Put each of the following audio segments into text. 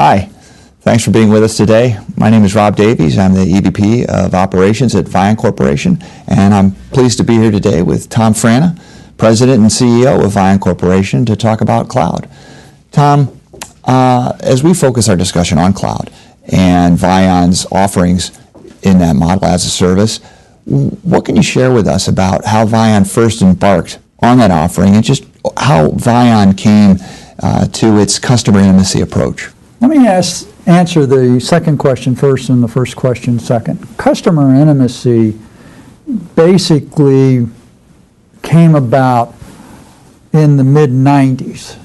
Hi, thanks for being with us today. My name is Rob Davies. I'm the EVP of Operations at Vian Corporation, and I'm pleased to be here today with Tom Frana, President and CEO of Vian Corporation, to talk about cloud. Tom, as we focus our discussion on cloud and Vian's offerings in that model as a service, what can you share with us about how Vian first embarked on that offering and just how Vian came to its customer intimacy approach? Let me answer the second question first and the first question second. Customer intimacy basically came about in the mid-90s.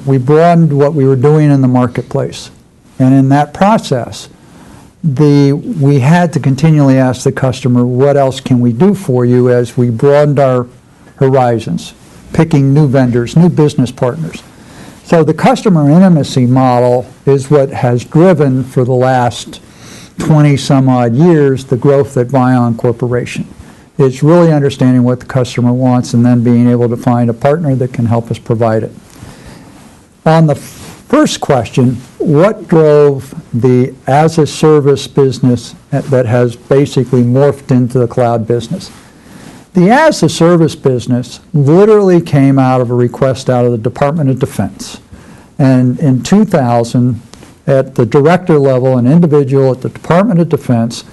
We broadened what we were doing in the marketplace. And in that process, we had to continually ask the customer, what else can we do for you, as we broadened our horizons, picking new vendors, new business partners. So the customer intimacy model is what has driven for the last 20 some odd years the growth at Vian Corporation. It's really understanding what the customer wants and then being able to find a partner that can help us provide it. On the first question, what drove the as-a-service business that has basically morphed into the cloud business? The as-a-service business literally came out of a request out of the Department of Defense. And in 2000, at the director level, an individual at the Department of Defense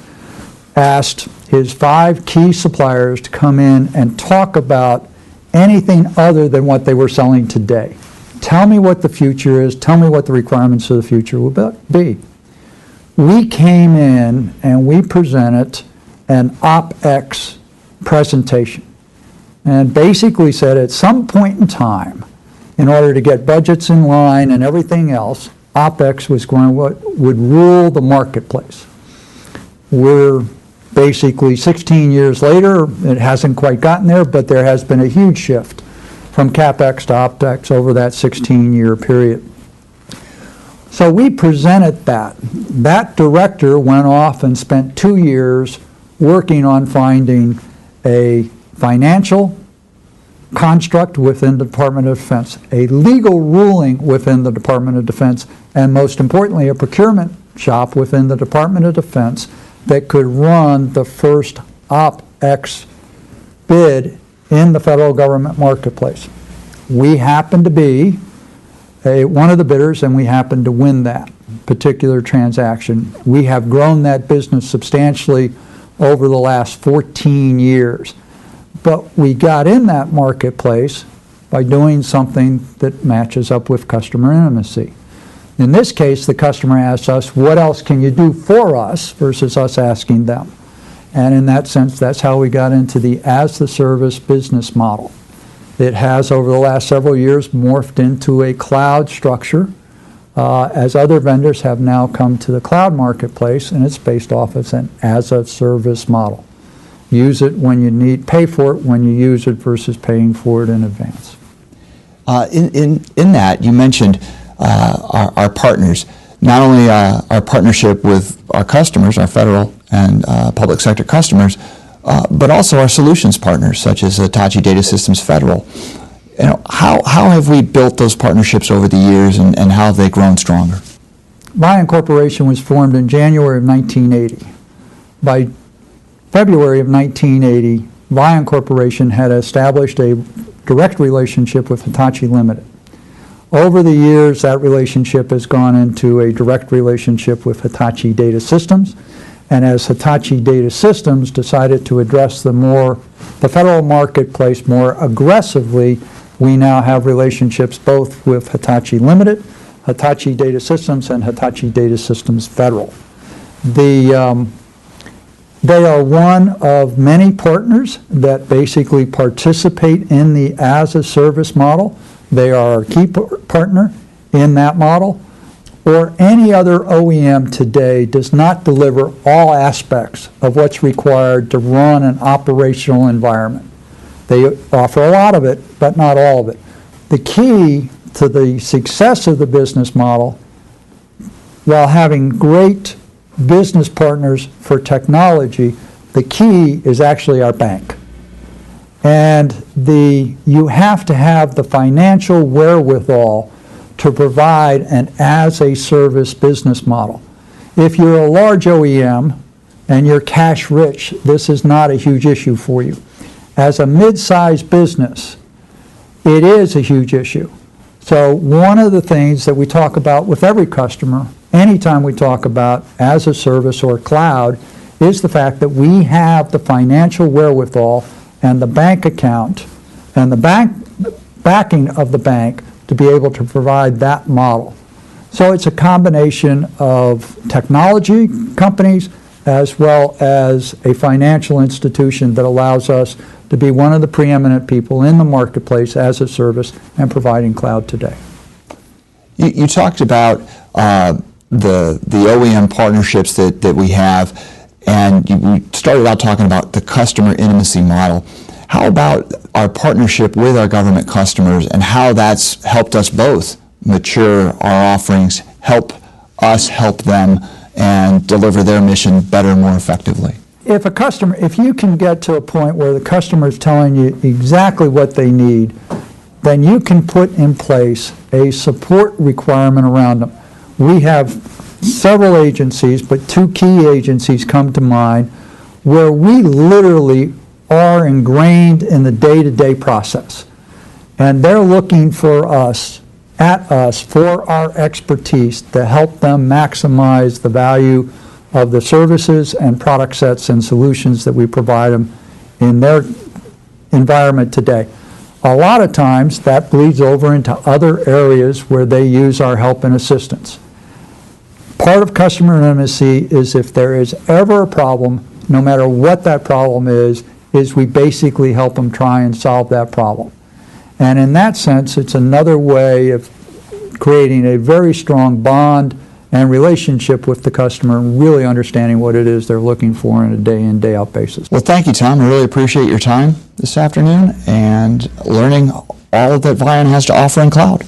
asked his 5 key suppliers to come in and talk about anything other than what they were selling today. Tell me what the future is. Tell me what the requirements of the future will be. We came in and we presented an OpEx presentation and basically said at some point in time, in order to get budgets in line and everything else, OpEx was would rule the marketplace. We're basically 16 years later. It hasn't quite gotten there, but there has been a huge shift from CapEx to OpEx over that 16-year period. So we presented that. That director went off and spent 2 years working on finding a financial construct within the Department of Defense, a legal ruling within the Department of Defense, and most importantly, a procurement shop within the Department of Defense that could run the first OpEx bid in the federal government marketplace. We happened to be one of the bidders, and we happened to win that particular transaction. We have grown that business substantially over the last 14 years. But we got in that marketplace by doing something that matches up with customer intimacy. In this case, the customer asked us, what else can you do for us, versus us asking them. And in that sense, that's how we got into the as-the-service business model. It has, over the last several years, morphed into a cloud structure, as other vendors have now come to the cloud marketplace, and it's based off of an as-a-service model. Use it when you need, pay for it when you use it versus paying for it in advance. In that, you mentioned our partners, not only our partnership with our customers, our federal and public sector customers, but also our solutions partners, such as Hitachi Data Systems Federal. You know, how have we built those partnerships over the years, and how have they grown stronger? Vian Corporation was formed in January of 1980. By February of 1980, Vian Corporation had established a direct relationship with Hitachi Limited. Over the years, that relationship has gone into a direct relationship with Hitachi Data Systems, and as Hitachi Data Systems decided to address the federal marketplace more aggressively, we now have relationships both with Hitachi Limited, Hitachi Data Systems, and Hitachi Data Systems Federal. They are one of many partners that basically participate in the as-a-service model. They are a key partner in that model. Or any other OEM today does not deliver all aspects of what's required to run an operational environment. They offer a lot of it, but not all of it. The key to the success of the business model, while having great business partners for technology, the key is actually our bank. And you have to have the financial wherewithal to provide an as-a-service business model. If you're a large OEM and you're cash rich, this is not a huge issue for you. As a mid-sized business, it is a huge issue. So one of the things that we talk about with every customer, anytime we talk about as a service or cloud, is the fact that we have the financial wherewithal and the bank account and the backing of the bank to be able to provide that model. So it's a combination of technology companies as well as a financial institution that allows us to be one of the preeminent people in the marketplace as a service and providing cloud today. You talked about the OEM partnerships that we have, and we started out talking about the customer intimacy model. How about our partnership with our government customers and how that's helped us both mature our offerings, help us help them, and deliver their mission better and more effectively? If you can get to a point where the customer is telling you exactly what they need, then you can put in place a support requirement around them. We have several agencies, but two key agencies come to mind where we literally are ingrained in the day-to-day process. And they're looking for us, for our expertise to help them maximize the value of the services and product sets and solutions that we provide them in their environment today. A lot of times that bleeds over into other areas where they use our help and assistance. Part of customer intimacy is if there is ever a problem, no matter what that problem is we basically help them try and solve that problem. And in that sense, it's another way of creating a very strong bond and relationship with the customer and really understanding what it is they're looking for on a day in, day out basis. Well, thank you, Tom. I really appreciate your time this afternoon and learning all that Vian has to offer in cloud.